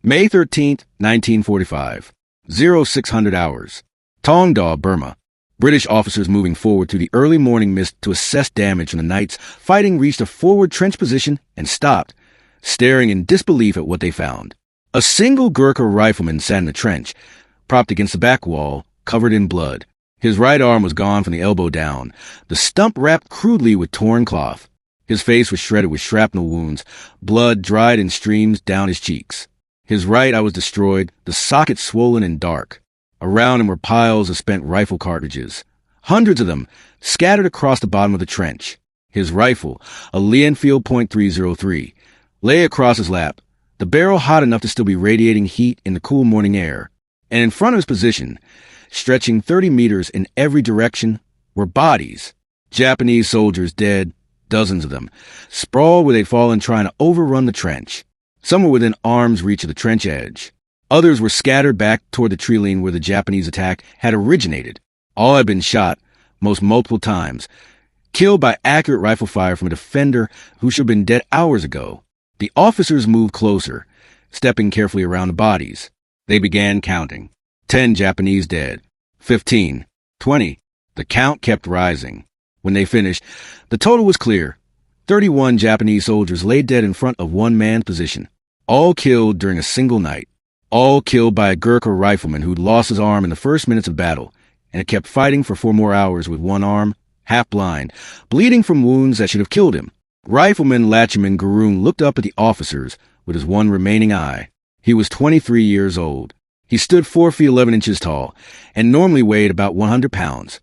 May 13th, 1945. 0600 hours. Taungdaw, Burma. British officers moving forward through the early morning mist to assess damage from the night's fighting reached a forward trench position and stopped, staring in disbelief at what they found. A single Gurkha rifleman sat in the trench, propped against the back wall, covered in blood. His right arm was gone from the elbow down, the stump wrapped crudely with torn cloth. His face was shredded with shrapnel wounds, blood dried in streams down his cheeks. His right eye was destroyed, the socket swollen and dark. Around him were piles of spent rifle cartridges, hundreds of them scattered across the bottom of the trench. His rifle, a Lee-Enfield .303, lay across his lap, the barrel hot enough to still be radiating heat in the cool morning air. And in front of his position, stretching 30 meters in every direction, were bodies. Japanese soldiers dead, dozens of them, sprawled where they'd fallen trying to overrun the trench. Some were within arm's reach of the trench edge. Others were scattered back toward the tree line where the Japanese attack had originated. All had been shot, most multiple times, killed by accurate rifle fire from a defender who should have been dead hours ago. The officers moved closer, stepping carefully around the bodies. They began counting. 10 Japanese dead. 15. 20. The count kept rising. When they finished, the total was clear. 31 Japanese soldiers lay dead in front of one man's position, all killed during a single night. All killed by a Gurkha rifleman who'd lost his arm in the first minutes of battle and had kept fighting for 4 more hours with one arm, half blind, bleeding from wounds that should have killed him. Rifleman Lachhiman Gurung looked up at the officers with his one remaining eye. He was 23 years old. He stood 4 feet 11 inches tall and normally weighed about 100 pounds,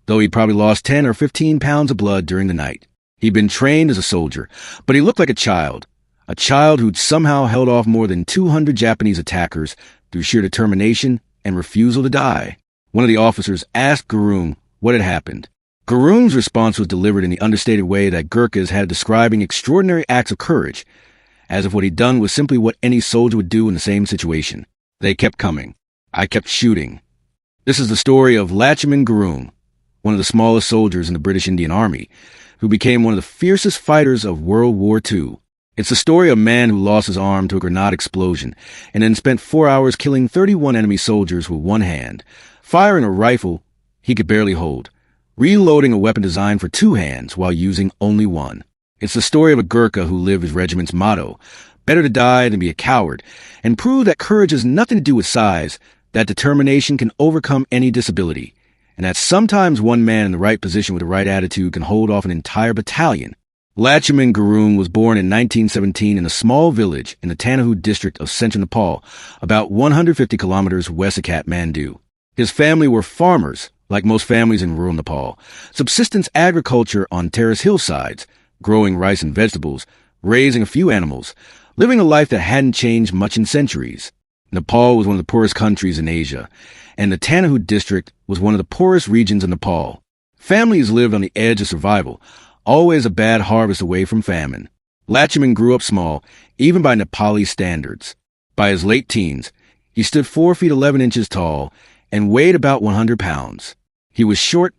though he'd probably lost 10 or 15 pounds of blood during the night. He'd been trained as a soldier, but he looked like a child who'd somehow held off more than 200 Japanese attackers through sheer determination and refusal to die. One of the officers asked Gurung what had happened. Gurung's response was delivered in the understated way that Gurkhas had describing extraordinary acts of courage, as if what he'd done was simply what any soldier would do in the same situation. They kept coming. I kept shooting. This is the story of Lachhiman Gurung, one of the smallest soldiers in the British Indian Army, who became one of the fiercest fighters of World War II. It's the story of a man who lost his arm to a grenade explosion and then spent 4 hours killing 31 enemy soldiers with one hand, firing a rifle he could barely hold, reloading a weapon designed for 2 hands while using only one. It's the story of a Gurkha who lived his regiment's motto, better to die than be a coward, and proved that courage has nothing to do with size, that determination can overcome any disability, and that sometimes one man in the right position with the right attitude can hold off an entire battalion. Lachhiman Gurung was born in 1917 in a small village in the Taungdaw district of central Nepal, about 150 kilometers west of Kathmandu. His family were farmers, like most families in rural Nepal, subsistence agriculture on terrace hillsides, growing rice and vegetables, raising a few animals, living a life that hadn't changed much in centuries. Nepal was one of the poorest countries in Asia, and the Taungdaw district was one of the poorest regions of Nepal. Families lived on the edge of survival, always a bad harvest away from famine. Lachhiman grew up small, even by Nepali standards. By his late teens, he stood 4 feet 11 inches tall and weighed about 100 pounds. He was short,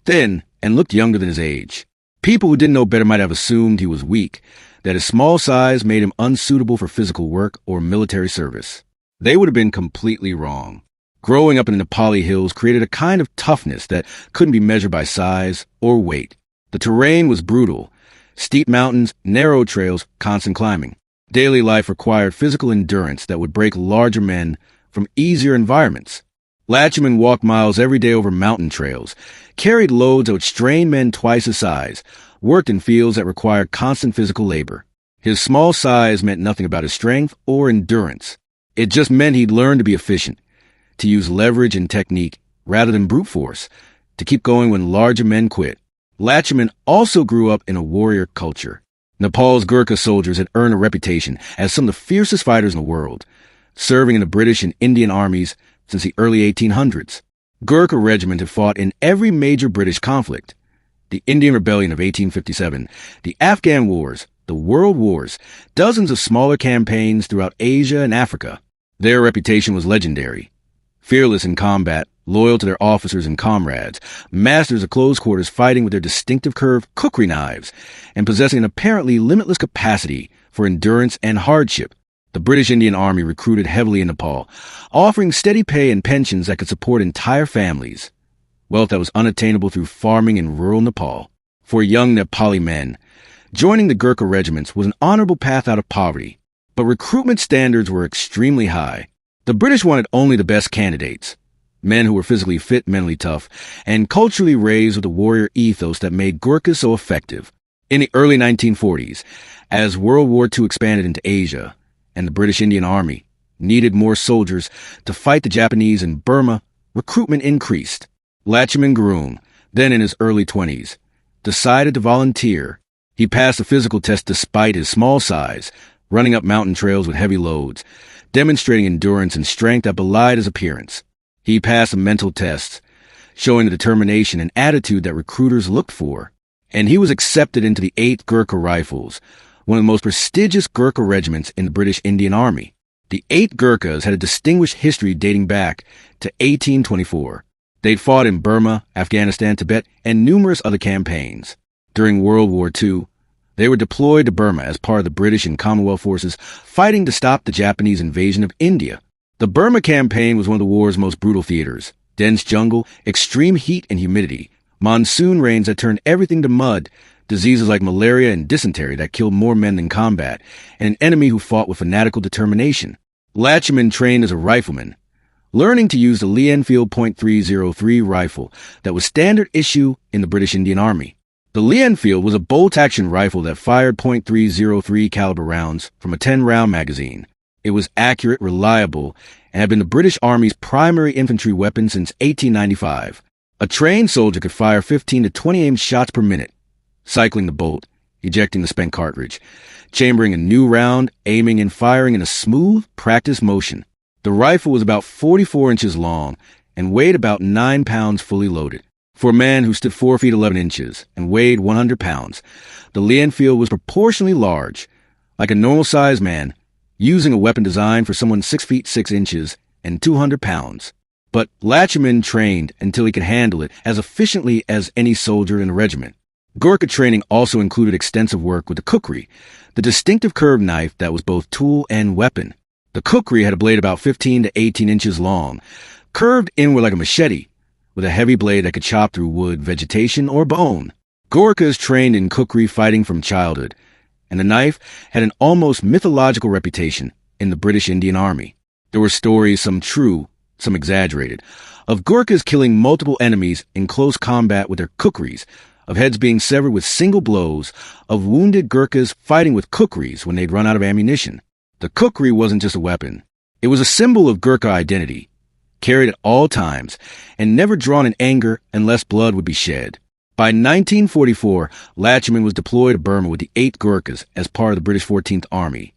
thin, and looked younger than his age. People who didn't know better might have assumed he was weak, that his small size made him unsuitable for physical work or military service. They would have been completely wrong. Growing up in the Nepali hills created a kind of toughness that couldn't be measured by size or weight. The terrain was brutal. Steep mountains, narrow trails, constant climbing. Daily life required physical endurance that would break larger men from easier environments. Lachhiman walked miles every day over mountain trails, carried loads that would strain men twice his size, worked in fields that required constant physical labor. His small size meant nothing about his strength or endurance. It just meant he'd learned to be efficient, to use leverage and technique rather than brute force, to keep going when larger men quit. Lachhiman also grew up in a warrior culture. Nepal's Gurkha soldiers had earned a reputation as some of the fiercest fighters in the world, serving in the British and Indian armies since the early 1800s. Gurkha regiment had fought in every major British conflict. The Indian Rebellion of 1857, the Afghan Wars, the World Wars, dozens of smaller campaigns throughout Asia and Africa. Their reputation was legendary. Fearless in combat, loyal to their officers and comrades, masters of close quarters fighting with their distinctive curved kukri knives, and possessing an apparently limitless capacity for endurance and hardship. The British Indian Army recruited heavily in Nepal, offering steady pay and pensions that could support entire families, wealth that was unattainable through farming in rural Nepal. For young Nepali men, joining the Gurkha regiments was an honorable path out of poverty, but recruitment standards were extremely high. The British wanted only the best candidates, men who were physically fit, mentally tough, and culturally raised with a warrior ethos that made Gurkhas so effective. In the early 1940s, as World War II expanded into Asia, and the British Indian Army needed more soldiers to fight the Japanese in Burma, recruitment increased. Lachhiman Gurung, then in his early 20s, decided to volunteer. He passed a physical test despite his small size, running up mountain trails with heavy loads, demonstrating endurance and strength that belied his appearance. He passed a mental test, showing the determination and attitude that recruiters looked for, and he was accepted into the 8th Gurkha Rifles, one of the most prestigious Gurkha regiments in the British Indian Army. The 8 Gurkhas had a distinguished history dating back to 1824. They'd fought in Burma, Afghanistan, Tibet, and numerous other campaigns. During World War II, they were deployed to Burma as part of the British and Commonwealth forces fighting to stop the Japanese invasion of India. The Burma campaign was one of the war's most brutal theaters. Dense jungle, extreme heat and humidity, monsoon rains that turned everything to mud, diseases like malaria and dysentery that killed more men than combat, and an enemy who fought with fanatical determination. Lachhiman trained as a rifleman, learning to use the Lee-Enfield .303 rifle that was standard issue in the British Indian Army. The Lee-Enfield was a bolt-action rifle that fired .303 caliber rounds from a 10-round magazine. It was accurate, reliable, and had been the British Army's primary infantry weapon since 1895. A trained soldier could fire 15 to 20 aimed shots per minute, cycling the bolt, ejecting the spent cartridge, chambering a new round, aiming and firing in a smooth, practiced motion. The rifle was about 44 inches long and weighed about 9 pounds fully loaded. For a man who stood 4 feet 11 inches and weighed 100 pounds, the Lee-Enfield was proportionally large, like a normal-sized man, using a weapon designed for someone 6 feet 6 inches and 200 pounds. But Lachhiman trained until he could handle it as efficiently as any soldier in a regiment. Gurkha training also included extensive work with the kukri, the distinctive curved knife that was both tool and weapon. The kukri had a blade about 15 to 18 inches long, curved inward like a machete, with a heavy blade that could chop through wood, vegetation, or bone. Gurkhas trained in kukri fighting from childhood, and the knife had an almost mythological reputation in the British Indian Army. There were stories, some true, some exaggerated, of Gurkhas killing multiple enemies in close combat with their kukris, of heads being severed with single blows, of wounded Gurkhas fighting with kukris when they'd run out of ammunition. The kukri wasn't just a weapon. It was a symbol of Gurkha identity, carried at all times, and never drawn in anger unless blood would be shed. By 1944, Lachhiman was deployed to Burma with the 8th Gurkhas as part of the British 14th Army,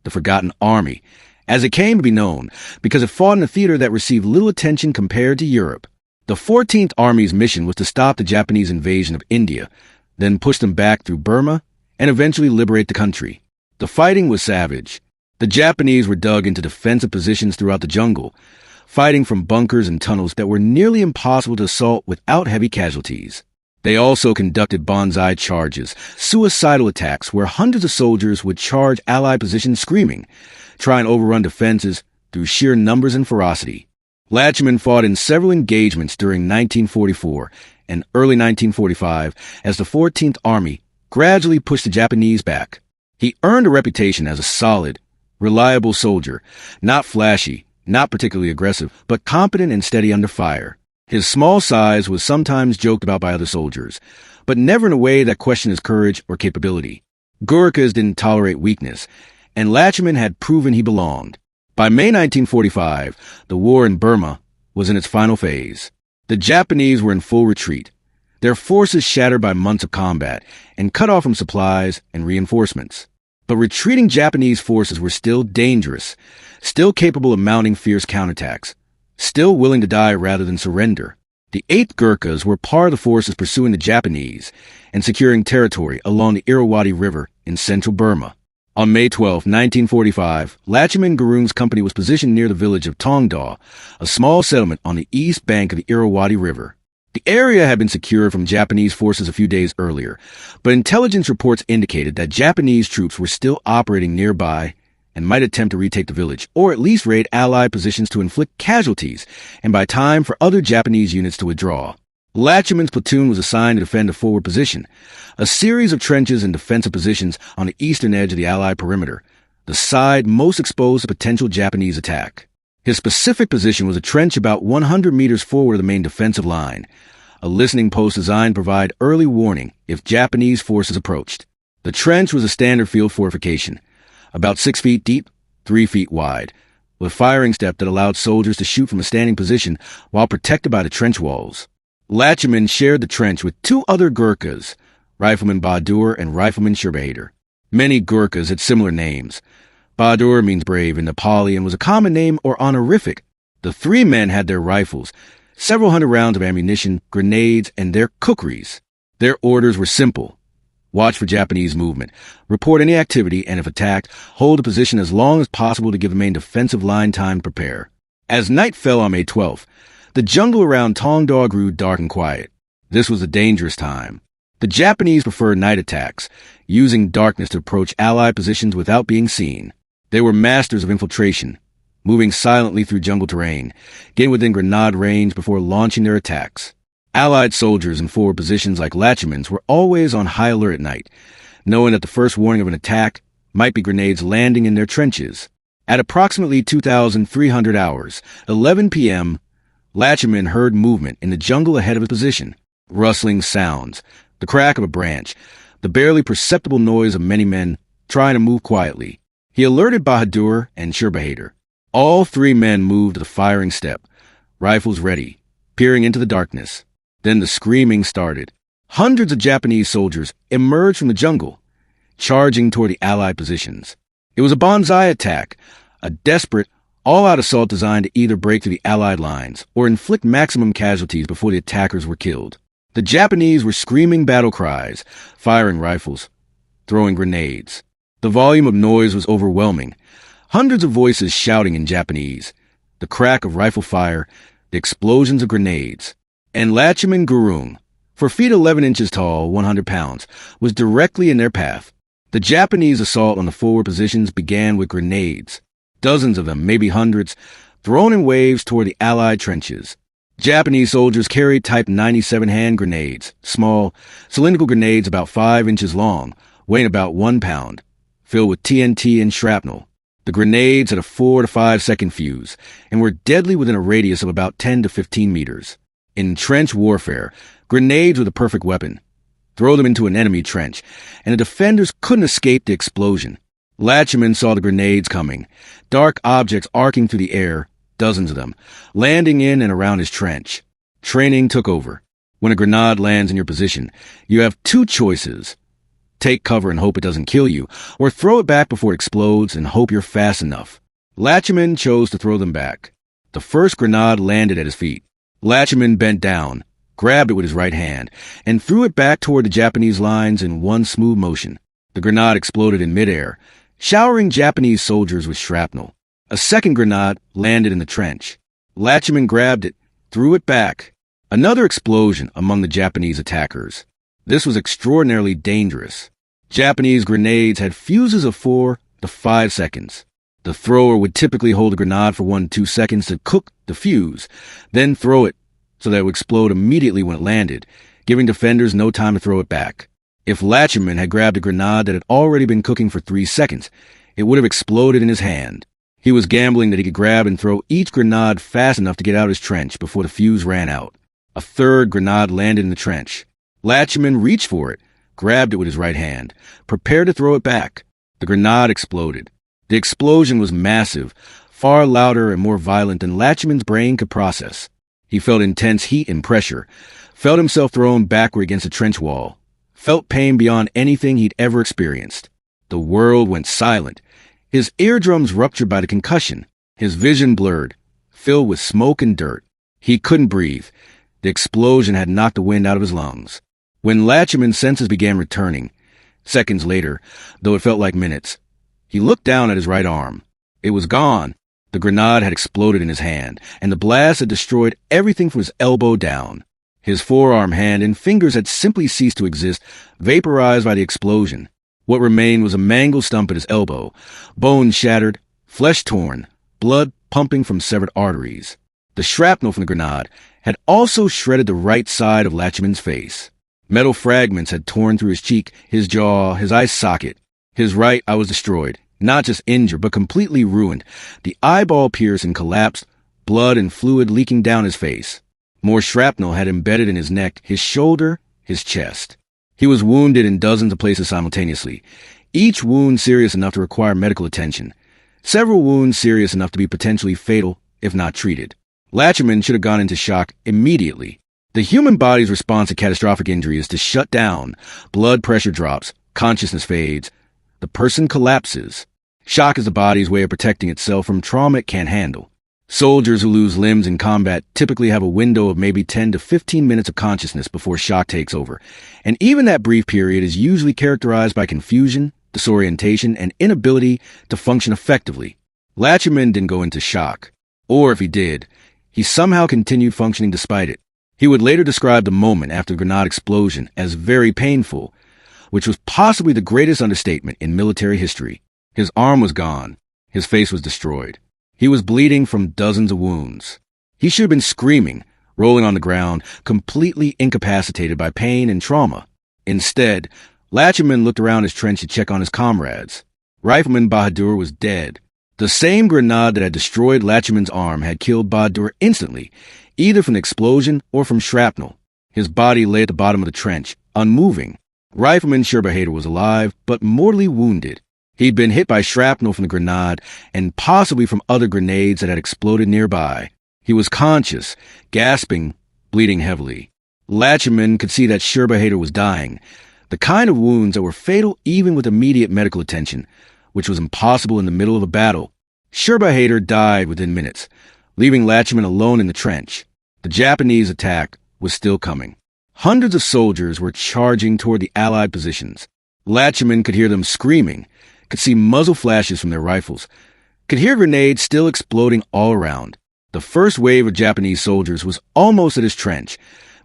the Forgotten Army, as it came to be known, because it fought in a theater that received little attention compared to Europe. The 14th Army's mission was to stop the Japanese invasion of India, then push them back through Burma, and eventually liberate the country. The fighting was savage. The Japanese were dug into defensive positions throughout the jungle, fighting from bunkers and tunnels that were nearly impossible to assault without heavy casualties. They also conducted Banzai charges, suicidal attacks where hundreds of soldiers would charge Allied positions screaming, try and overrun defenses through sheer numbers and ferocity. Lachhiman fought in several engagements during 1944 and early 1945 as the 14th Army gradually pushed the Japanese back. He earned a reputation as a solid, reliable soldier, not flashy, not particularly aggressive, but competent and steady under fire. His small size was sometimes joked about by other soldiers, but never in a way that questioned his courage or capability. Gurkhas didn't tolerate weakness, and Lachhiman had proven he belonged. By May 1945, the war in Burma was in its final phase. The Japanese were in full retreat, their forces shattered by months of combat and cut off from supplies and reinforcements. But retreating Japanese forces were still dangerous, still capable of mounting fierce counterattacks, still willing to die rather than surrender. The 8th Gurkhas were part of the forces pursuing the Japanese and securing territory along the Irrawaddy River in central Burma. On May 12, 1945, Lachhiman Gurung's company was positioned near the village of Taungdaw, a small settlement on the east bank of the Irrawaddy River. The area had been secured from Japanese forces a few days earlier, but intelligence reports indicated that Japanese troops were still operating nearby and might attempt to retake the village, or at least raid Allied positions to inflict casualties, and buy time for other Japanese units to withdraw. Lachhiman's platoon was assigned to defend a forward position, a series of trenches and defensive positions on the eastern edge of the Allied perimeter, the side most exposed to potential Japanese attack. His specific position was a trench about 100 meters forward of the main defensive line, a listening post designed to provide early warning if Japanese forces approached. The trench was a standard field fortification, about 6 feet deep, 3 feet wide, with a firing step that allowed soldiers to shoot from a standing position while protected by the trench walls. Lachhiman shared the trench with 2 other Gurkhas, Rifleman Bahadur and Rifleman Shrapnel. Many Gurkhas had similar names. Bahadur means brave in Nepali and was a common name or honorific. The 3 men had their rifles, several hundred rounds of ammunition, grenades, and their kukris. Their orders were simple. Watch for Japanese movement, report any activity, and if attacked, hold a position as long as possible to give the main defensive line time to prepare. As night fell on May 12th, the jungle around Taungdaw grew dark and quiet. This was a dangerous time. The Japanese preferred night attacks, using darkness to approach Allied positions without being seen. They were masters of infiltration, moving silently through jungle terrain, getting within grenade range before launching their attacks. Allied soldiers in forward positions like Lachhiman's were always on high alert at night, knowing that the first warning of an attack might be grenades landing in their trenches. At approximately 2,300 hours, 11 p.m., Lachhiman heard movement in the jungle ahead of his position. Rustling sounds, the crack of a branch, the barely perceptible noise of many men trying to move quietly. He alerted Bahadur and Shrapnel. All 3 men moved to the firing step, rifles ready, peering into the darkness. Then the screaming started. Hundreds of Japanese soldiers emerged from the jungle, charging toward the Allied positions. It was a Banzai attack, a desperate, all-out assault designed to either break through the Allied lines or inflict maximum casualties before the attackers were killed. The Japanese were screaming battle cries, firing rifles, throwing grenades. The volume of noise was overwhelming. Hundreds of voices shouting in Japanese, the crack of rifle fire, the explosions of grenades. And Lachhiman Gurung, 4 feet 11 inches tall, 100 pounds, was directly in their path. The Japanese assault on the forward positions began with grenades, dozens of them, maybe hundreds, thrown in waves toward the Allied trenches. Japanese soldiers carried Type 97 hand grenades, small, cylindrical grenades about 5 inches long, weighing about 1 pound, filled with TNT and shrapnel. The grenades had a 4 to 5 second fuse and were deadly within a radius of about 10 to 15 meters. In trench warfare, grenades were the perfect weapon. Throw them into an enemy trench, and the defenders couldn't escape the explosion. Lachhiman saw the grenades coming, dark objects arcing through the air, dozens of them, landing in and around his trench. Training took over. When a grenade lands in your position, you have 2 choices. Take cover and hope it doesn't kill you, or throw it back before it explodes and hope you're fast enough. Lachhiman chose to throw them back. The first grenade landed at his feet. Lachhiman bent down, grabbed it with his right hand, and threw it back toward the Japanese lines in one smooth motion. The grenade exploded in midair, showering Japanese soldiers with shrapnel. A second grenade landed in the trench. Lachhiman grabbed it, threw it back. Another explosion among the Japanese attackers. This was extraordinarily dangerous. Japanese grenades had fuses of 4 to 5 seconds. The thrower would typically hold a grenade for 1 to 2 seconds to cook the fuse, then throw it so that it would explode immediately when it landed, giving defenders no time to throw it back. If Lachhiman had grabbed a grenade that had already been cooking for 3 seconds, it would have exploded in his hand. He was gambling that he could grab and throw each grenade fast enough to get out of his trench before the fuse ran out. A third grenade landed in the trench. Lachhiman reached for it, grabbed it with his right hand, prepared to throw it back. The grenade exploded. The explosion was massive, far louder and more violent than Lachhiman's brain could process. He felt intense heat and pressure, felt himself thrown backward against a trench wall, felt pain beyond anything he'd ever experienced. The world went silent. His eardrums ruptured by the concussion. His vision blurred, filled with smoke and dirt. He couldn't breathe. The explosion had knocked the wind out of his lungs. When Lachhiman's senses began returning, seconds later, though it felt like minutes, he looked down at his right arm. It was gone. The grenade had exploded in his hand, and the blast had destroyed everything from his elbow down. His forearm, hand, and fingers had simply ceased to exist, vaporized by the explosion. What remained was a mangled stump at his elbow, bones shattered, flesh torn, blood pumping from severed arteries. The shrapnel from the grenade had also shredded the right side of Lachhiman's face. Metal fragments had torn through his cheek, his jaw, his eye socket. His right eye was destroyed, not just injured, but completely ruined. The eyeball pierced and collapsed, blood and fluid leaking down his face. More shrapnel had embedded in his neck, his shoulder, his chest. He was wounded in dozens of places simultaneously, each wound serious enough to require medical attention. Several wounds serious enough to be potentially fatal if not treated. Lachhiman should have gone into shock immediately. The human body's response to catastrophic injury is to shut down. Blood pressure drops, consciousness fades. The person collapses. Shock is the body's way of protecting itself from trauma it can't handle. Soldiers who lose limbs in combat typically have a window of maybe 10 to 15 minutes of consciousness before shock takes over, and even that brief period is usually characterized by confusion, disorientation, and inability to function effectively. Lachhiman didn't go into shock, or if he did, he somehow continued functioning despite it. He would later describe the moment after the grenade explosion as very painful, which was possibly the greatest understatement in military history. His arm was gone. His face was destroyed. He was bleeding from dozens of wounds. He should have been screaming, rolling on the ground, completely incapacitated by pain and trauma. Instead, Lachhiman looked around his trench to check on his comrades. Rifleman Bahadur was dead. The same grenade that had destroyed Lachhiman's arm had killed Bahadur instantly, either from the explosion or from shrapnel. His body lay at the bottom of the trench, unmoving. Rifleman Sherbahadur was alive, but mortally wounded. He'd been hit by shrapnel from the grenade and possibly from other grenades that had exploded nearby. He was conscious, gasping, bleeding heavily. Lachhiman could see that Sherbahadur was dying, the kind of wounds that were fatal even with immediate medical attention, which was impossible in the middle of a battle. Sherbahadur died within minutes, leaving Lachhiman alone in the trench. The Japanese attack was still coming. Hundreds of soldiers were charging toward the Allied positions. Lachhiman could hear them screaming, could see muzzle flashes from their rifles, could hear grenades still exploding all around. The first wave of Japanese soldiers was almost at his trench,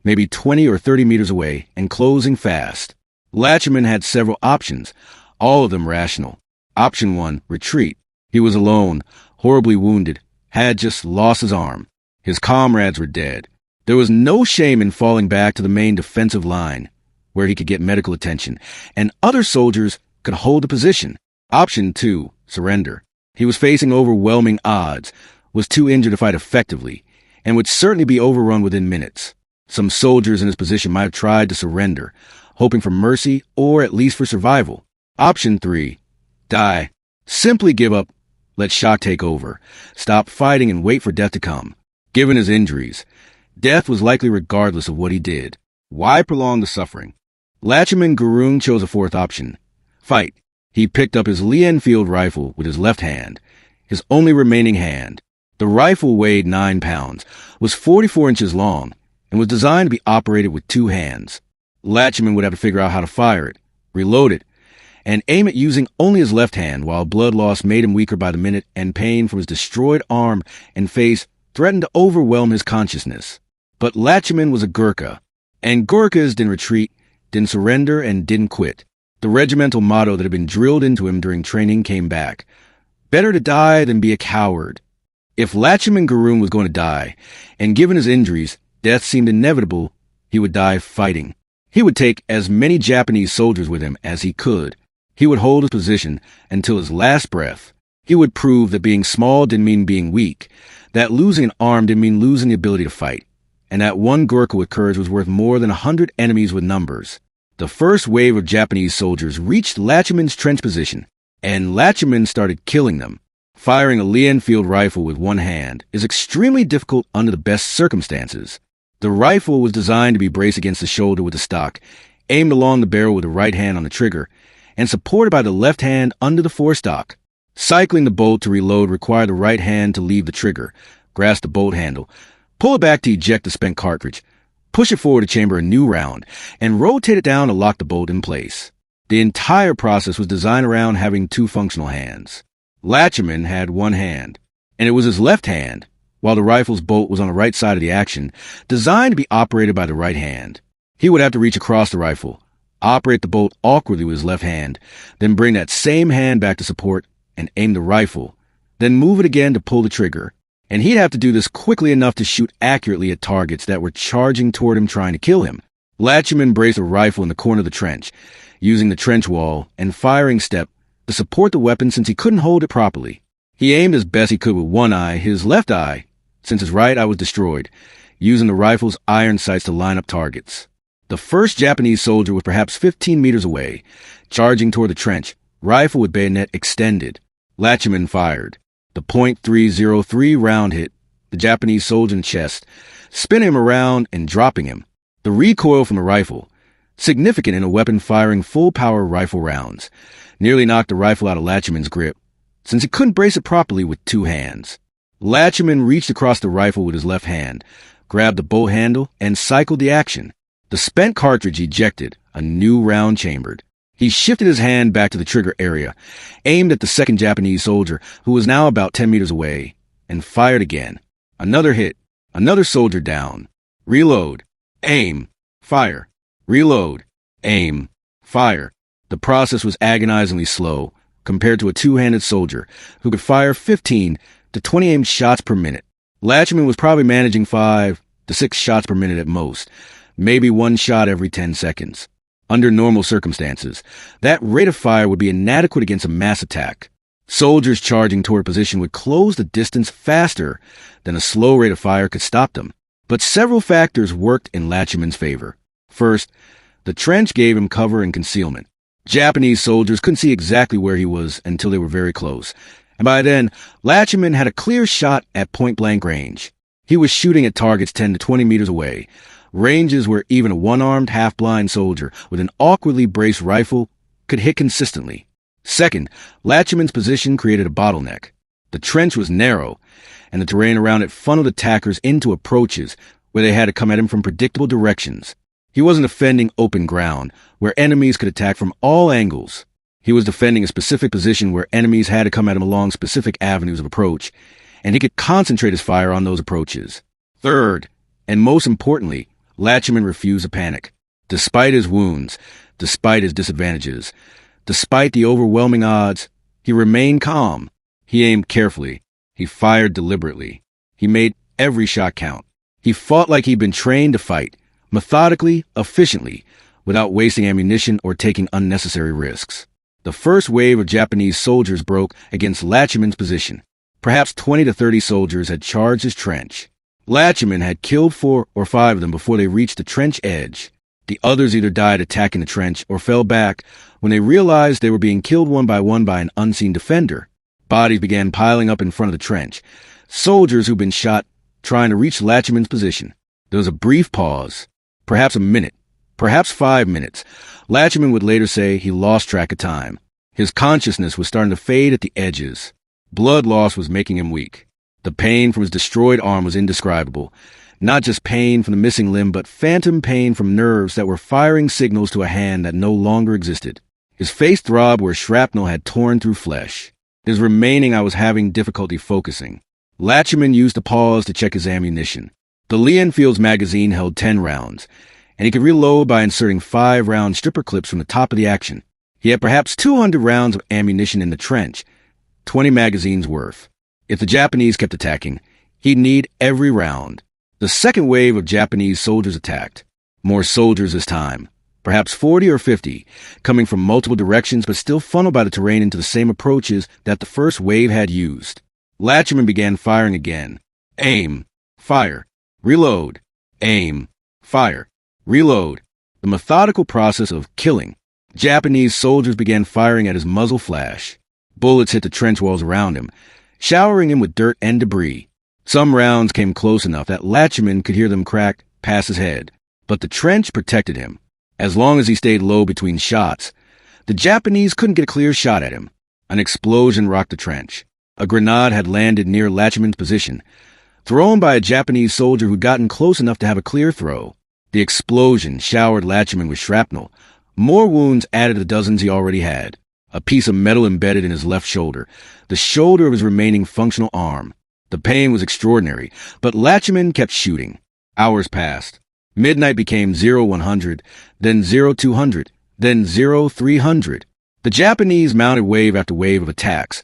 maybe 20 or 30 meters away, and closing fast. Lachhiman had several options, all of them rational. Option 1, retreat. He was alone, horribly wounded, had just lost his arm. His comrades were dead. There was no shame in falling back to the main defensive line, where he could get medical attention, and other soldiers could hold the position. Option 2, surrender. He was facing overwhelming odds, was too injured to fight effectively, and would certainly be overrun within minutes. Some soldiers in his position might have tried to surrender, hoping for mercy or at least for survival. Option 3, die. Simply give up, let shock take over, stop fighting and wait for death to come. Given his injuries, death was likely regardless of what he did. Why prolong the suffering? Lachhiman Gurung chose a fourth option, fight. He picked up his Lee-Enfield rifle with his left hand, his only remaining hand. The rifle weighed 9 pounds, was 44 inches long, and was designed to be operated with 2 hands. Lachhiman would have to figure out how to fire it, reload it, and aim it using only his left hand, while blood loss made him weaker by the minute and pain from his destroyed arm and face threatened to overwhelm his consciousness. But Lachhiman was a Gurkha, and Gurkhas didn't retreat, didn't surrender, and didn't quit. The regimental motto that had been drilled into him during training came back. Better to die than be a coward. If Lachhiman Gurung was going to die, and given his injuries, death seemed inevitable, he would die fighting. He would take as many Japanese soldiers with him as he could. He would hold his position until his last breath. He would prove that being small didn't mean being weak, that losing an arm didn't mean losing the ability to fight, and that one Gurkha with courage was worth more than 100 enemies with numbers. The first wave of Japanese soldiers reached Lachhiman's trench position, and Lachhiman started killing them. Firing a Lee-Enfield rifle with one hand is extremely difficult under the best circumstances. The rifle was designed to be braced against the shoulder with the stock, aimed along the barrel with the right hand on the trigger, and supported by the left hand under the forestock. Cycling the bolt to reload required the right hand to leave the trigger, grasp the bolt handle, pull it back to eject the spent cartridge, push it forward to chamber a new round, and rotate it down to lock the bolt in place. The entire process was designed around having 2 functional hands. Lachhiman had one hand, and it was his left hand, while the rifle's bolt was on the right side of the action, designed to be operated by the right hand. He would have to reach across the rifle, operate the bolt awkwardly with his left hand, then bring that same hand back to support and aim the rifle, then move it again to pull the trigger. And he'd have to do this quickly enough to shoot accurately at targets that were charging toward him trying to kill him. Lachhiman braced a rifle in the corner of the trench, using the trench wall and firing step to support the weapon since he couldn't hold it properly. He aimed as best he could with one eye, his left eye, since his right eye was destroyed, using the rifle's iron sights to line up targets. The first Japanese soldier was perhaps 15 meters away, charging toward the trench, rifle with bayonet extended. Lachhiman fired. The .303 round hit the Japanese soldier in the chest, spinning him around and dropping him. The recoil from the rifle, significant in a weapon firing full-power rifle rounds, nearly knocked the rifle out of Lachhiman's grip, since he couldn't brace it properly with two hands. Lachhiman reached across the rifle with his left hand, grabbed the bolt handle, and cycled the action. The spent cartridge ejected, a new round chambered. He shifted his hand back to the trigger area, aimed at the second Japanese soldier, who was now about 10 meters away, and fired again. Another hit. Another soldier down. Reload. Aim. Fire. Reload. Aim. Fire. The process was agonizingly slow, compared to a two-handed soldier, who could fire 15 to 20 aimed shots per minute. Lachhiman was probably managing 5 to 6 shots per minute at most, maybe one shot every 10 seconds. Under normal circumstances, that rate of fire would be inadequate against a mass attack. Soldiers charging toward a position would close the distance faster than a slow rate of fire could stop them. But several factors worked in Lachhiman's favor. First, the trench gave him cover and concealment. Japanese soldiers couldn't see exactly where he was until they were very close, and by then, Lachhiman had a clear shot at point-blank range. He was shooting at targets 10 to 20 meters away, ranges where even a one-armed, half-blind soldier with an awkwardly braced rifle could hit consistently. Second, Lachhiman's position created a bottleneck. The trench was narrow, and the terrain around it funneled attackers into approaches where they had to come at him from predictable directions. He wasn't defending open ground, where enemies could attack from all angles. He was defending a specific position where enemies had to come at him along specific avenues of approach, and he could concentrate his fire on those approaches. Third, and most importantly, Lachhiman refused to panic. Despite his wounds, despite his disadvantages, despite the overwhelming odds, he remained calm. He aimed carefully. He fired deliberately. He made every shot count. He fought like he'd been trained to fight, methodically, efficiently, without wasting ammunition or taking unnecessary risks. The first wave of Japanese soldiers broke against Lachhiman's position. Perhaps 20 to 30 soldiers had charged his trench. Lachhiman had killed 4 or 5 of them before they reached the trench edge. The others either died attacking the trench or fell back when they realized they were being killed one by an unseen defender. Bodies began piling up in front of the trench. Soldiers who'd been shot trying to reach Lachhiman's position. There was a brief pause, perhaps a minute, perhaps 5 minutes. Lachhiman would later say he lost track of time. His consciousness was starting to fade at the edges. Blood loss was making him weak. The pain from his destroyed arm was indescribable. Not just pain from the missing limb, but phantom pain from nerves that were firing signals to a hand that no longer existed. His face throbbed where shrapnel had torn through flesh. His remaining I was having difficulty focusing. Lachhiman used a pause to check his ammunition. The Lee-Enfield's magazine held 10 rounds, and he could reload by inserting 5-round stripper clips from the top of the action. He had perhaps 200 rounds of ammunition in the trench, 20 magazines worth. If the Japanese kept attacking, he'd need every round. The second wave of Japanese soldiers attacked. More soldiers this time, perhaps 40 or 50, coming from multiple directions but still funneled by the terrain into the same approaches that the first wave had used. Lachhiman began firing again. Aim. Fire. Reload. Aim. Fire. Reload. The methodical process of killing. Japanese soldiers began firing at his muzzle flash. Bullets hit the trench walls around him, showering him with dirt and debris. Some rounds came close enough that Lachhiman could hear them crack past his head, but the trench protected him. As long as he stayed low between shots, the Japanese couldn't get a clear shot at him. An explosion rocked the trench. A grenade had landed near Lachhiman's position, thrown by a Japanese soldier who'd gotten close enough to have a clear throw. The explosion showered Lachhiman with shrapnel. More wounds added to the dozens he already had. A piece of metal embedded in his left shoulder, the shoulder of his remaining functional arm. The pain was extraordinary, but Lachhiman kept shooting. Hours passed. Midnight became 0100, then 0200, then 0-300. The Japanese mounted wave after wave of attacks.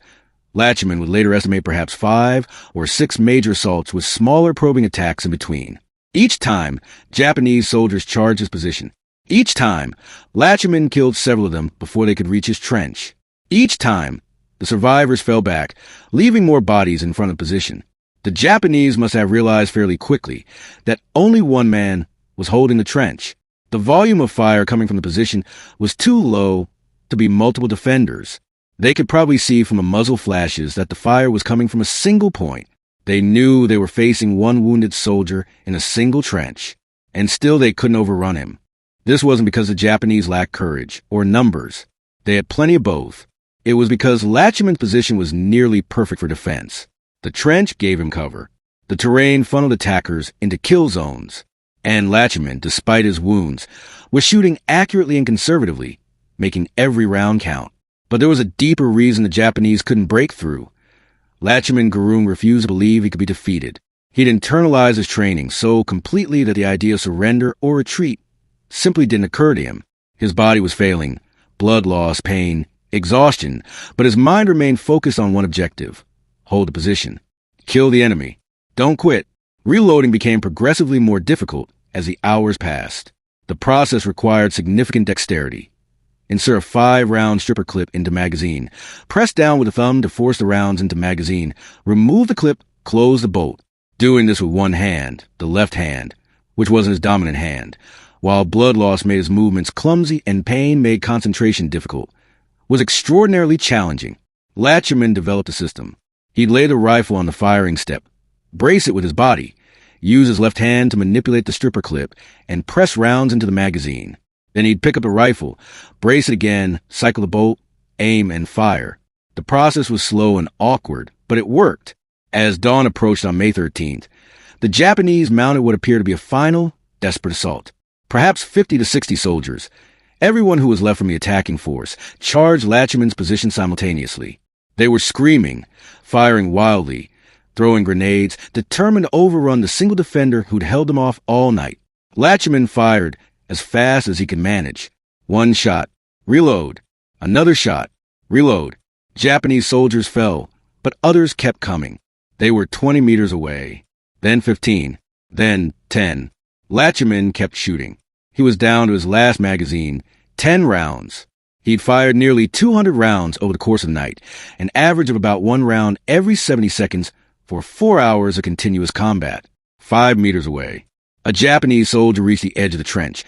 Lachhiman would later estimate perhaps 5 or 6 major assaults with smaller probing attacks in between. Each time, Japanese soldiers charged his position. Each time, Lachhiman killed several of them before they could reach his trench. Each time, the survivors fell back, leaving more bodies in front of position. The Japanese must have realized fairly quickly that only one man was holding the trench. The volume of fire coming from the position was too low to be multiple defenders. They could probably see from the muzzle flashes that the fire was coming from a single point. They knew they were facing one wounded soldier in a single trench, and still they couldn't overrun him. This wasn't because the Japanese lacked courage or numbers. They had plenty of both. It was because Lachhiman's position was nearly perfect for defense. The trench gave him cover. The terrain funneled attackers into kill zones. And Lachhiman, despite his wounds, was shooting accurately and conservatively, making every round count. But there was a deeper reason the Japanese couldn't break through. Lachhiman Gurung refused to believe he could be defeated. He'd internalized his training so completely that the idea of surrender or retreat simply didn't occur to him. His body was failing, blood loss, pain, exhaustion, but his mind remained focused on one objective: hold the position, kill the enemy, don't quit. Reloading became progressively more difficult as the hours passed. The process required significant dexterity. Insert a 5-round stripper clip into magazine. Press down with the thumb to force the rounds into magazine. Remove the clip, close the bolt. Doing this with one hand, the left hand, which wasn't his dominant hand, while blood loss made his movements clumsy and pain made concentration difficult, was extraordinarily challenging. Lachhiman developed a system. He'd lay the rifle on the firing step, brace it with his body, use his left hand to manipulate the stripper clip, and press rounds into the magazine. Then he'd pick up the rifle, brace it again, cycle the bolt, aim, and fire. The process was slow and awkward, but it worked. As dawn approached on May 13th, the Japanese mounted what appeared to be a final, desperate assault. Perhaps 50 to 60 soldiers, everyone who was left from the attacking force, charged Lachhiman's position simultaneously. They were screaming, firing wildly, throwing grenades, determined to overrun the single defender who'd held them off all night. Lachhiman fired as fast as he could manage. One shot, reload. Another shot, reload. Japanese soldiers fell, but others kept coming. They were 20 meters away, then 15, then 10. Lachhiman kept shooting. He was down to his last magazine, 10 rounds. He'd fired nearly 200 rounds over the course of the night, an average of about 1 round every 70 seconds for 4 hours of continuous combat. 5 meters away, a Japanese soldier reached the edge of the trench,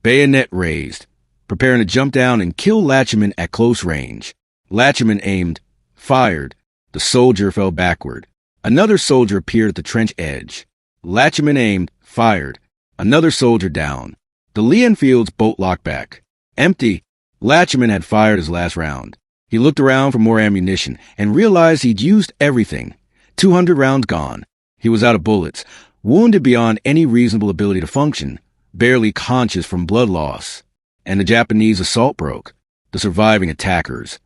bayonet raised, preparing to jump down and kill Lachhiman at close range. Lachhiman aimed, fired. The soldier fell backward. Another soldier appeared at the trench edge. Lachhiman aimed, fired. Another soldier down. The Lee-Enfield's bolt locked back. Empty. Lachhiman had fired his last round. He looked around for more ammunition and realized he'd used everything. 200 rounds gone. He was out of bullets, wounded beyond any reasonable ability to function, barely conscious from blood loss. And the Japanese assault broke. The surviving attackers,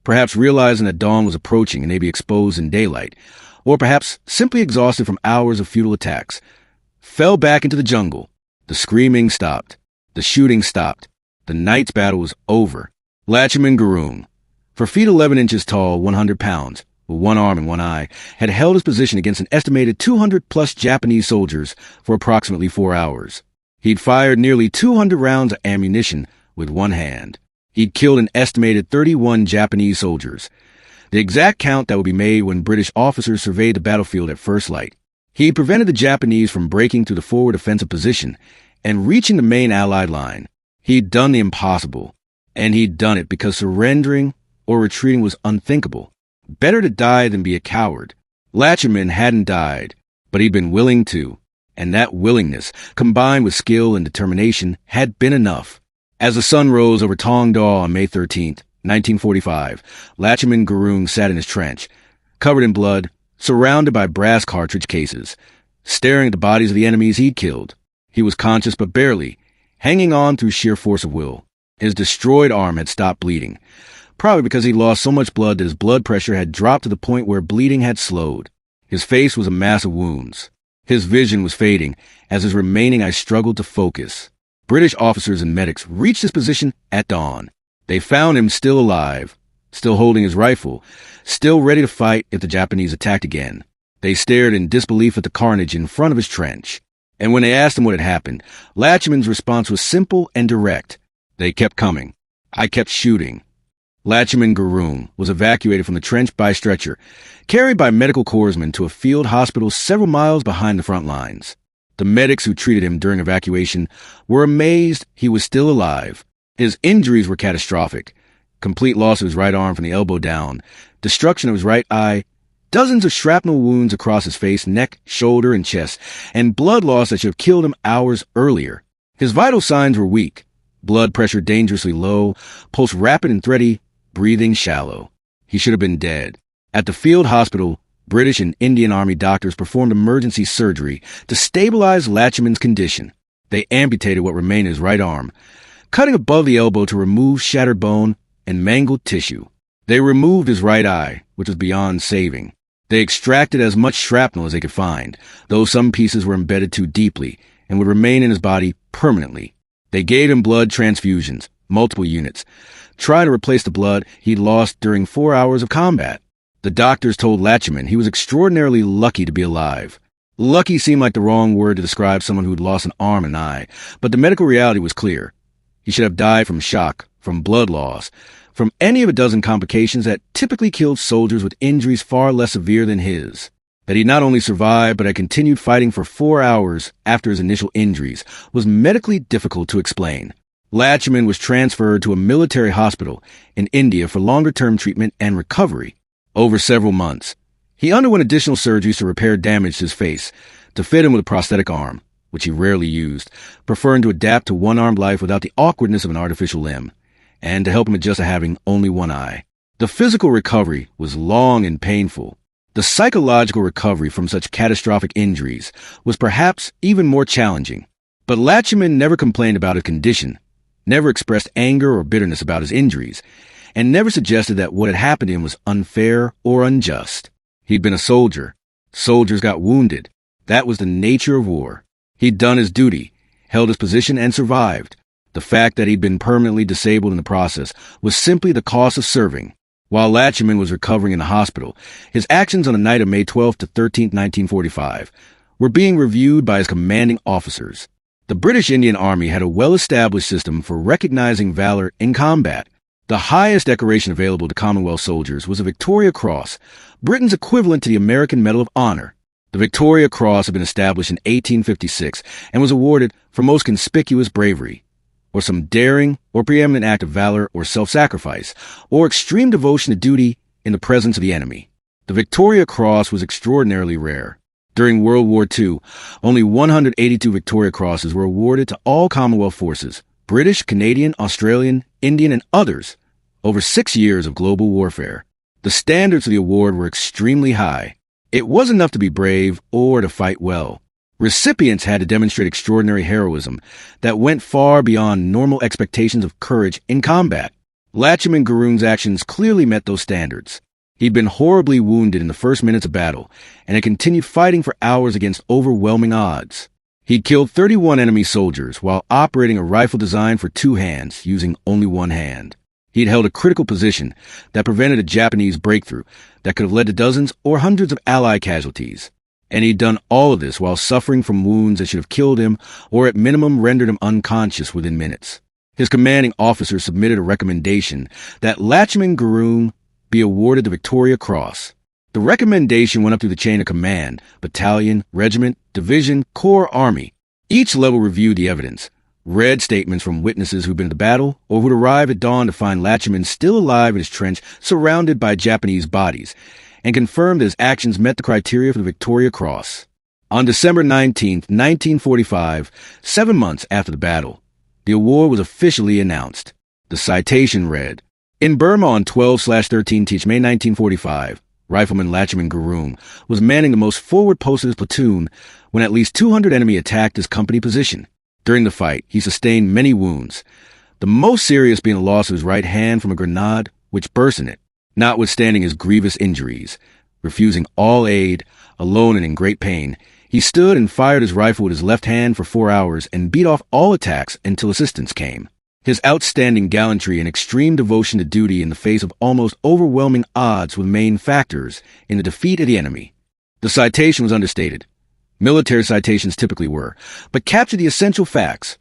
perhaps realizing that dawn was approaching and they'd be exposed in daylight, or perhaps simply exhausted from hours of futile attacks, fell back into the jungle. The screaming stopped. The shooting stopped. The night's battle was over. Lachhiman Gurung, 4 feet 11 inches tall, 100 pounds, with one arm and one eye, had held his position against an estimated 200-plus Japanese soldiers for approximately 4 hours. He'd fired nearly 200 rounds of ammunition with one hand. He'd killed an estimated 31 Japanese soldiers, the exact count that would be made when British officers surveyed the battlefield at first light. He prevented the Japanese from breaking through the forward offensive position and reaching the main Allied line. He'd done the impossible, and he'd done it because surrendering or retreating was unthinkable. Better to die than be a coward. Lachhiman hadn't died, but he'd been willing to, and that willingness, combined with skill and determination, had been enough. As the sun rose over Taungdaw on May 13th, 1945, Lachhiman Gurung sat in his trench, covered in blood, surrounded by brass cartridge cases, staring at the bodies of the enemies he'd killed. He was conscious but barely, hanging on through sheer force of will. His destroyed arm had stopped bleeding, probably because he'd lost so much blood that his blood pressure had dropped to the point where bleeding had slowed. His face was a mass of wounds. His vision was fading as his remaining eyes struggled to focus. British officers and medics reached his position at dawn. They found him still alive, still holding his rifle, still ready to fight if the Japanese attacked again. They stared in disbelief at the carnage in front of his trench. And when they asked him what had happened, Lachhiman's response was simple and direct. They kept coming. I kept shooting. Lachhiman Gurung was evacuated from the trench by stretcher, carried by medical corpsmen to a field hospital several miles behind the front lines. The medics who treated him during evacuation were amazed he was still alive. His injuries were catastrophic. Complete loss of his right arm from the elbow down, destruction of his right eye, dozens of shrapnel wounds across his face, neck, shoulder, and chest, and blood loss that should have killed him hours earlier. His vital signs were weak. Blood pressure dangerously low, pulse rapid and thready, breathing shallow. He should have been dead. At the field hospital, British and Indian Army doctors performed emergency surgery to stabilize Lachhiman's condition. They amputated what remained of his right arm, cutting above the elbow to remove shattered bone and mangled tissue. They removed his right eye, which was beyond saving. They extracted as much shrapnel as they could find, though some pieces were embedded too deeply and would remain in his body permanently. They gave him blood transfusions, multiple units, trying to replace the blood he'd lost during 4 hours of combat. The doctors told Lachhiman he was extraordinarily lucky to be alive. Lucky seemed like the wrong word to describe someone who'd lost an arm and eye, but the medical reality was clear. He should have died from shock, from blood loss, from any of a dozen complications that typically killed soldiers with injuries far less severe than his. That he not only survived but had continued fighting for 4 hours after his initial injuries was medically difficult to explain. Lachhiman was transferred to a military hospital in India for longer-term treatment and recovery. Over several months, he underwent additional surgeries to repair damage to his face, to fit him with a prosthetic arm, which he rarely used, preferring to adapt to one-armed life without the awkwardness of an artificial limb, and to help him adjust to having only one eye. The physical recovery was long and painful. The psychological recovery from such catastrophic injuries was perhaps even more challenging. But Lachhiman never complained about his condition, never expressed anger or bitterness about his injuries, and never suggested that what had happened to him was unfair or unjust. He'd been a soldier. Soldiers got wounded. That was the nature of war. He'd done his duty, held his position, and survived. The fact that he'd been permanently disabled in the process was simply the cost of serving. While Lachhiman was recovering in the hospital, his actions on the night of May 12th to 13th, 1945, were being reviewed by his commanding officers. The British Indian Army had a well-established system for recognizing valor in combat. The highest decoration available to Commonwealth soldiers was a Victoria Cross, Britain's equivalent to the American Medal of Honor. The Victoria Cross had been established in 1856 and was awarded for most conspicuous bravery, or some daring or preeminent act of valor or self-sacrifice, or extreme devotion to duty in the presence of the enemy. The Victoria Cross was extraordinarily rare. During World War II, only 182 Victoria Crosses were awarded to all Commonwealth forces, British, Canadian, Australian, Indian, and others, over 6 years of global warfare. The standards of the award were extremely high. It wasn't enough to be brave or to fight well. Recipients had to demonstrate extraordinary heroism that went far beyond normal expectations of courage in combat. Lachhiman Gurung's actions clearly met those standards. He'd been horribly wounded in the first minutes of battle and had continued fighting for hours against overwhelming odds. He'd killed 31 enemy soldiers while operating a rifle designed for 2 hands, using only one hand. He'd held a critical position that prevented a Japanese breakthrough that could have led to dozens or hundreds of Allied casualties. And he'd done all of this while suffering from wounds that should have killed him or at minimum rendered him unconscious within minutes. His commanding officer submitted a recommendation that Lachhiman Gurung be awarded the Victoria Cross. The recommendation went up through the chain of command, battalion, regiment, division, corps, army. Each level reviewed the evidence, read statements from witnesses who'd been at the battle or who'd arrived at dawn to find Lachhiman still alive in his trench surrounded by Japanese bodies, and confirmed that his actions met the criteria for the Victoria Cross. On December 19, 1945, 7 months after the battle, the award was officially announced. The citation read, "In Burma on 12/13 May 1945, Rifleman Lachhiman Gurung was manning the most forward post of his platoon when at least 200 enemy attacked his company position. During the fight, he sustained many wounds, the most serious being the loss of his right hand from a grenade which burst in it. Notwithstanding his grievous injuries, refusing all aid, alone and in great pain, He stood and fired his rifle with his left hand for 4 hours and beat off all attacks until assistance came. His outstanding gallantry and extreme devotion to duty in the face of almost overwhelming odds were the main factors in the defeat of the enemy. The citation was understated. Military citations typically were, but captured the essential facts: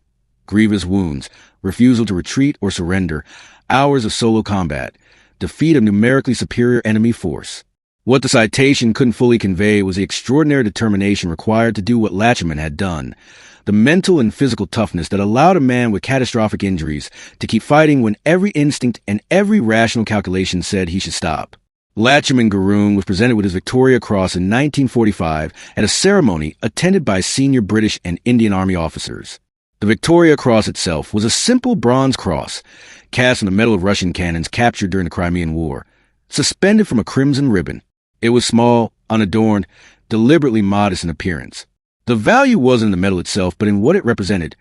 grievous wounds, refusal to retreat or surrender, hours of solo combat, defeat of numerically superior enemy force. What the citation couldn't fully convey was the extraordinary determination required to do what Lachhiman had done, the mental and physical toughness that allowed a man with catastrophic injuries to keep fighting when every instinct and every rational calculation said he should stop. Lachhiman Gurung was presented with his Victoria Cross in 1945 at a ceremony attended by senior British and Indian Army officers. The Victoria Cross itself was a simple bronze cross, cast from the metal of Russian cannons captured during the Crimean War, suspended from a crimson ribbon. It was small, unadorned, deliberately modest in appearance. The value wasn't in the medal itself, but in what it represented: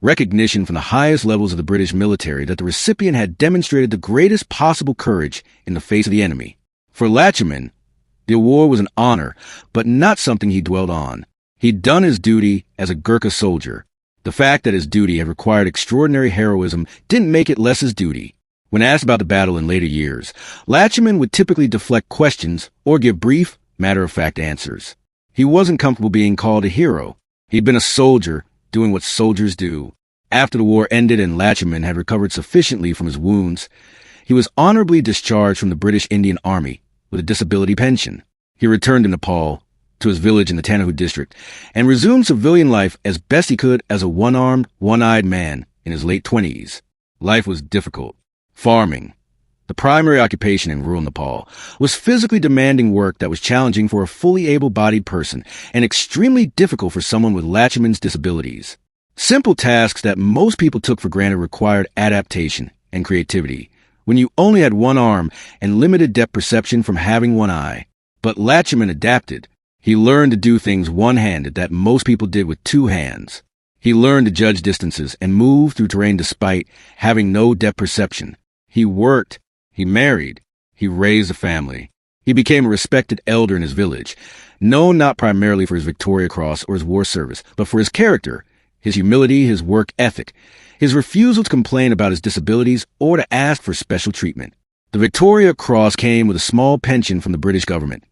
recognition from the highest levels of the British military that the recipient had demonstrated the greatest possible courage in the face of the enemy. For Lachhiman, the award was an honor, but not something he dwelled on. He'd done his duty as a Gurkha soldier. The fact that his duty had required extraordinary heroism didn't make it less his duty. When asked about the battle in later years, Lachhiman would typically deflect questions or give brief, matter-of-fact answers. He wasn't comfortable being called a hero. He'd been a soldier, doing what soldiers do. After the war ended and Lachhiman had recovered sufficiently from his wounds, he was honorably discharged from the British Indian Army with a disability pension. He returned to Nepal, to his village in the Taungdaw district, and resumed civilian life as best he could as a one-armed, one-eyed man in his late 20s. Life was difficult. Farming, the primary occupation in rural Nepal, was physically demanding work that was challenging for a fully able-bodied person and extremely difficult for someone with Lachhiman's disabilities. Simple tasks that most people took for granted required adaptation and creativity when you only had one arm and limited depth perception from having one eye. But Lachhiman adapted. He learned to do things one-handed that most people did with two hands. He learned to judge distances and move through terrain despite having no depth perception. He worked, he married, he raised a family. He became a respected elder in his village, known not primarily for his Victoria Cross or his war service, but for his character, his humility, his work ethic, his refusal to complain about his disabilities or to ask for special treatment. The Victoria Cross came with a small pension from the British government.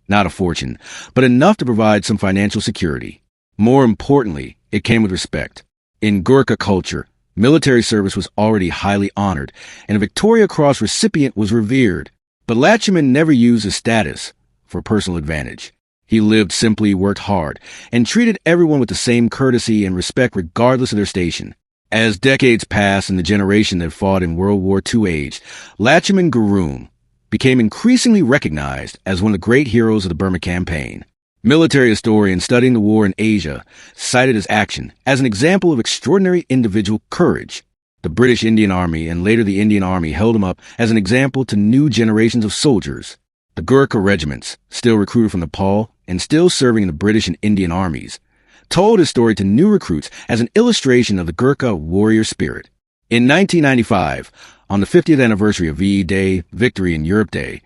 Not a fortune, but enough to provide some financial security. More importantly, it came with respect. In Gurkha culture, military service was already highly honored, and a Victoria Cross recipient was revered. But Lachhiman never used his status for personal advantage. He lived simply, worked hard, and treated everyone with the same courtesy and respect regardless of their station. As decades passed and the generation that fought in World War II aged, Lachhiman Gurung became increasingly recognized as one of the great heroes of the Burma campaign. Military historians studying the war in Asia cited his action as an example of extraordinary individual courage. The British Indian Army and later the Indian Army held him up as an example to new generations of soldiers. The Gurkha regiments, still recruited from Nepal and still serving in the British and Indian armies, told his story to new recruits as an illustration of the Gurkha warrior spirit. In 1995, on the 50th anniversary of VE Day, Victory in Europe Day,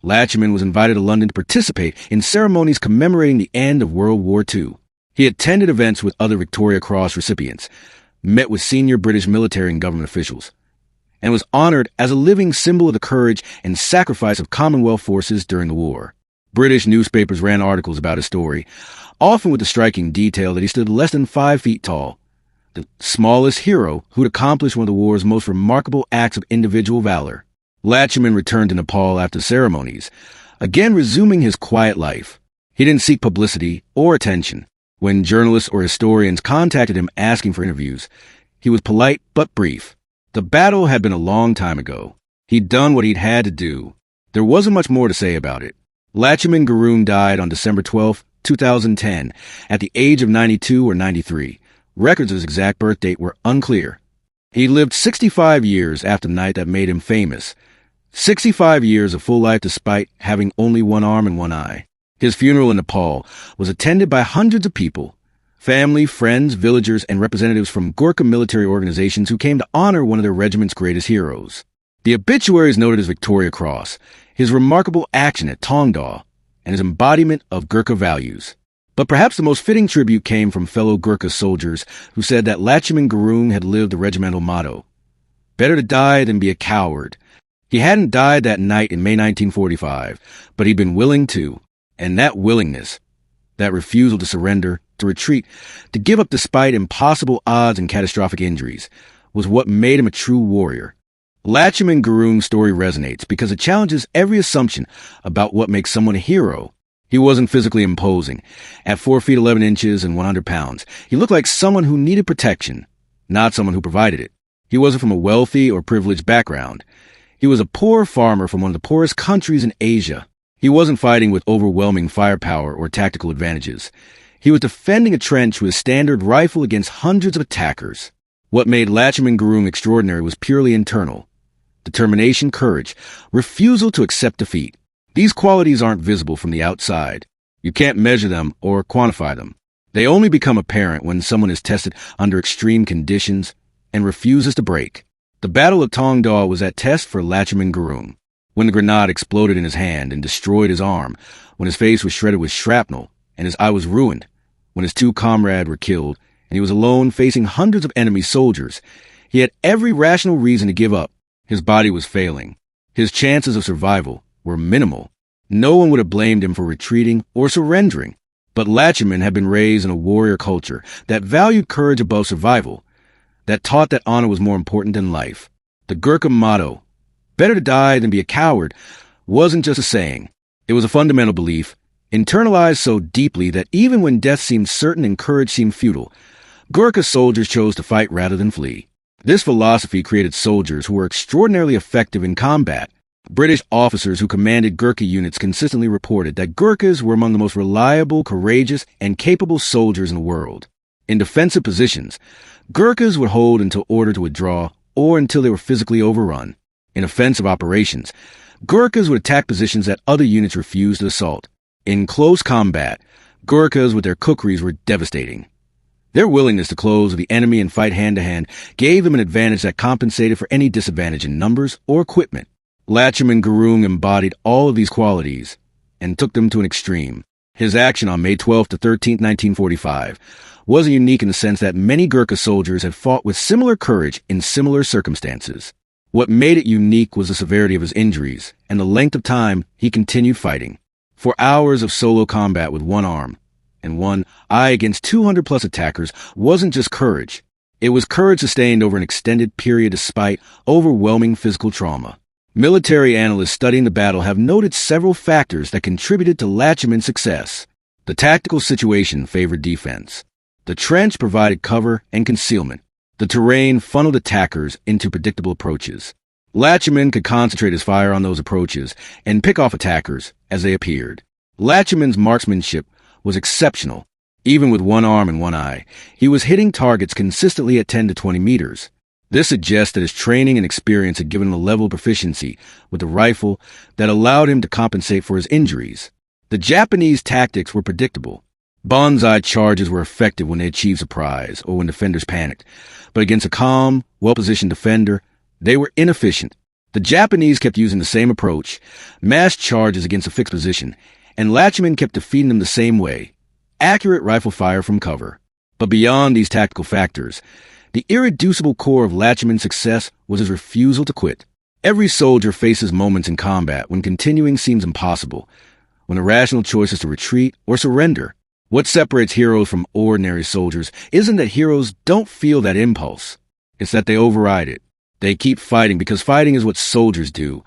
Lachhiman was invited to London to participate in ceremonies commemorating the end of World War II. He attended events with other Victoria Cross recipients, met with senior British military and government officials, and was honored as a living symbol of the courage and sacrifice of Commonwealth forces during the war. British newspapers ran articles about his story, often with the striking detail that he stood less than 5 feet tall, the smallest hero who'd accomplished one of the war's most remarkable acts of individual valor. Lachhiman returned to Nepal after the ceremonies, again resuming his quiet life. He didn't seek publicity or attention. When journalists or historians contacted him asking for interviews, he was polite but brief. The battle had been a long time ago. He'd done what he'd had to do. There wasn't much more to say about it. Lachhiman Gurung died on December 12, 2010, at the age of 92 or 93. Records of his exact birth date were unclear. He lived 65 years after the night that made him famous. 65 years of full life despite having only one arm and one eye. His funeral in Nepal was attended by hundreds of people, family, friends, villagers, and representatives from Gurkha military organizations who came to honor one of their regiment's greatest heroes. The obituaries noted his Victoria Cross, his remarkable action at Taungdaw, and his embodiment of Gurkha values. But perhaps the most fitting tribute came from fellow Gurkha soldiers who said that Lachhiman Gurung had lived the regimental motto, "Better to die than be a coward." He hadn't died that night in May 1945, but he'd been willing to, and that willingness, that refusal to surrender, to retreat, to give up despite impossible odds and catastrophic injuries, was what made him a true warrior. Lachhiman Gurung's story resonates because it challenges every assumption about what makes someone a hero. He wasn't physically imposing. At 4 feet 11 inches and 100 pounds, he looked like someone who needed protection, not someone who provided it. He wasn't from a wealthy or privileged background. He was a poor farmer from one of the poorest countries in Asia. He wasn't fighting with overwhelming firepower or tactical advantages. He was defending a trench with a standard rifle against hundreds of attackers. What made Lachhiman Gurung extraordinary was purely internal. Determination, courage, refusal to accept defeat. These qualities aren't visible from the outside. You can't measure them or quantify them. They only become apparent when someone is tested under extreme conditions and refuses to break. The Battle of Taungdaw was that test for Lachhiman Gurung. When the grenade exploded in his hand and destroyed his arm, when his face was shredded with shrapnel and his eye was ruined, when his 2 comrades were killed and he was alone facing hundreds of enemy soldiers, he had every rational reason to give up. His body was failing. His chances of survival were minimal. No one would have blamed him for retreating or surrendering. But Lachhiman had been raised in a warrior culture that valued courage above survival, that taught that honor was more important than life. The Gurkha motto, "Better to die than be a coward," wasn't just a saying. It was a fundamental belief, internalized so deeply that even when death seemed certain and courage seemed futile, Gurkha soldiers chose to fight rather than flee. This philosophy created soldiers who were extraordinarily effective in combat. British officers who commanded Gurkha units consistently reported that Gurkhas were among the most reliable, courageous, and capable soldiers in the world. In defensive positions, Gurkhas would hold until ordered to withdraw or until they were physically overrun. In offensive operations, Gurkhas would attack positions that other units refused to assault. In close combat, Gurkhas with their kukris were devastating. Their willingness to close with the enemy and fight hand-to-hand gave them an advantage that compensated for any disadvantage in numbers or equipment. Lachhiman Gurung embodied all of these qualities and took them to an extreme. His action on May 12 to 13, 1945, wasn't unique in the sense that many Gurkha soldiers had fought with similar courage in similar circumstances. What made it unique was the severity of his injuries and the length of time he continued fighting. For hours of solo combat with one arm and one eye against 200-plus attackers wasn't just courage. It was courage sustained over an extended period despite overwhelming physical trauma. Military analysts studying the battle have noted several factors that contributed to Lachhiman's success. The tactical situation favored defense. The trench provided cover and concealment. The terrain funneled attackers into predictable approaches. Lachhiman could concentrate his fire on those approaches and pick off attackers as they appeared. Lachhiman's marksmanship was exceptional. Even with one arm and one eye, he was hitting targets consistently at 10 to 20 meters. This suggests that his training and experience had given him a level of proficiency with the rifle that allowed him to compensate for his injuries. The Japanese tactics were predictable. Banzai charges were effective when they achieved surprise or when defenders panicked. But against a calm, well-positioned defender, they were inefficient. The Japanese kept using the same approach, mass charges against a fixed position, and Lachhiman kept defeating them the same way, accurate rifle fire from cover. But beyond these tactical factors, the irreducible core of Lachhiman's success was his refusal to quit. Every soldier faces moments in combat when continuing seems impossible, when the rational choice is to retreat or surrender. What separates heroes from ordinary soldiers isn't that heroes don't feel that impulse. It's that they override it. They keep fighting because fighting is what soldiers do,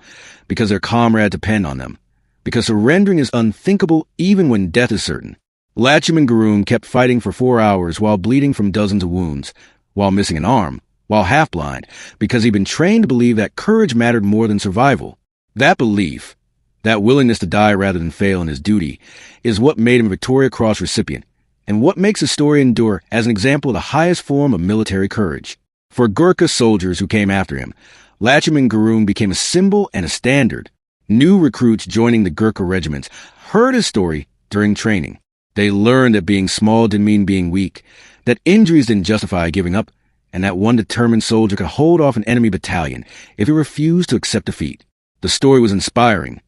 because their comrades depend on them, because surrendering is unthinkable even when death is certain. Lachhiman Gurung kept fighting for 4 hours while bleeding from dozens of wounds, while missing an arm, while half-blind, because he'd been trained to believe that courage mattered more than survival. That belief, that willingness to die rather than fail in his duty, is what made him a Victoria Cross recipient, and what makes his story endure as an example of the highest form of military courage. For Gurkha soldiers who came after him, Lachhiman Gurung became a symbol and a standard. New recruits joining the Gurkha regiments heard his story during training. They learned that being small didn't mean being weak, that injuries didn't justify giving up, and that one determined soldier could hold off an enemy battalion if he refused to accept defeat. The story was inspiring,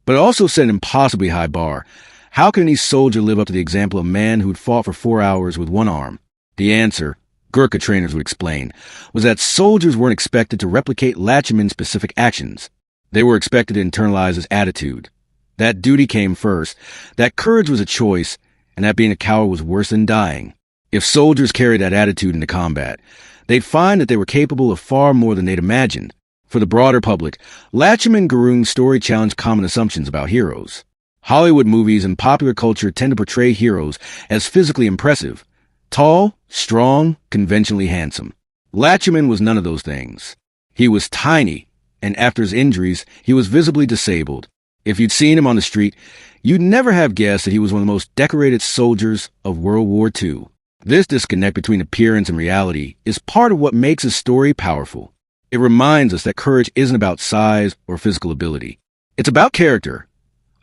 but it also set an impossibly high bar. How can any soldier live up to the example of a man who'd fought for 4 hours with one arm? The answer, Gurkha trainers would explain, was that soldiers weren't expected to replicate Lachhiman's specific actions. They were expected to internalize his attitude. That duty came first, that courage was a choice, and that being a coward was worse than dying. If soldiers carried that attitude into combat, they'd find that they were capable of far more than they'd imagined. For the broader public, Lachhiman Gurung's story challenged common assumptions about heroes. Hollywood movies and popular culture tend to portray heroes as physically impressive, tall, strong, conventionally handsome. Lachhiman was none of those things. He was tiny, and after his injuries, he was visibly disabled. If you'd seen him on the street, you'd never have guessed that he was one of the most decorated soldiers of World War II. This disconnect between appearance and reality is part of what makes his story powerful. It reminds us that courage isn't about size or physical ability. It's about character,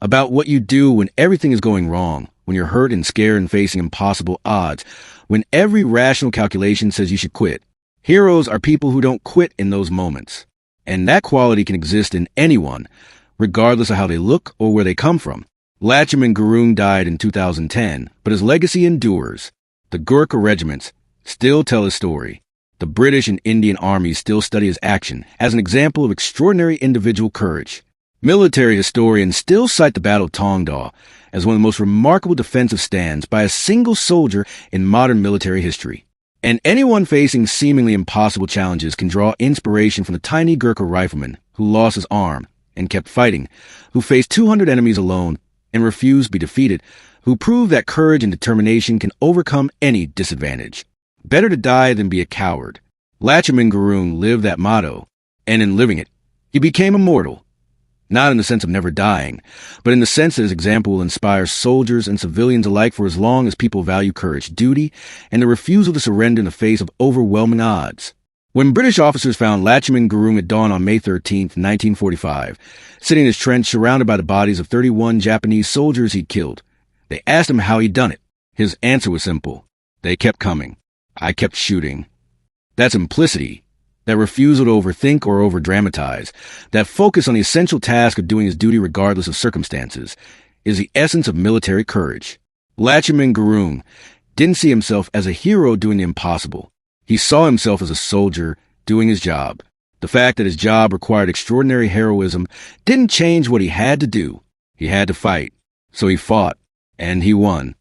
about what you do when everything is going wrong, when you're hurt and scared and facing impossible odds, when every rational calculation says you should quit. Heroes are people who don't quit in those moments. And that quality can exist in anyone, regardless of how they look or where they come from. Lachhiman Gurung died in 2010, but his legacy endures. The Gurkha regiments still tell his story. The British and Indian armies still study his action as an example of extraordinary individual courage. Military historians still cite the Battle of Taungdaw as one of the most remarkable defensive stands by a single soldier in modern military history. And anyone facing seemingly impossible challenges can draw inspiration from the tiny Gurkha rifleman who lost his arm and kept fighting, who faced 200 enemies alone and refused to be defeated, who proved that courage and determination can overcome any disadvantage. Better to die than be a coward. Lachhiman Gurung lived that motto, and in living it, he became immortal. Not in the sense of never dying, but in the sense that his example will inspire soldiers and civilians alike for as long as people value courage, duty, and the refusal to surrender in the face of overwhelming odds. When British officers found Lachhiman Gurung at dawn on May 13, 1945, sitting in his trench surrounded by the bodies of 31 Japanese soldiers he'd killed, they asked him how he'd done it. His answer was simple. They kept coming. I kept shooting. That simplicity, that refusal to overthink or overdramatize, that focus on the essential task of doing his duty regardless of circumstances, is the essence of military courage. Lachhiman Gurung didn't see himself as a hero doing the impossible. He saw himself as a soldier doing his job. The fact that his job required extraordinary heroism didn't change what he had to do. He had to fight. So he fought, and he won.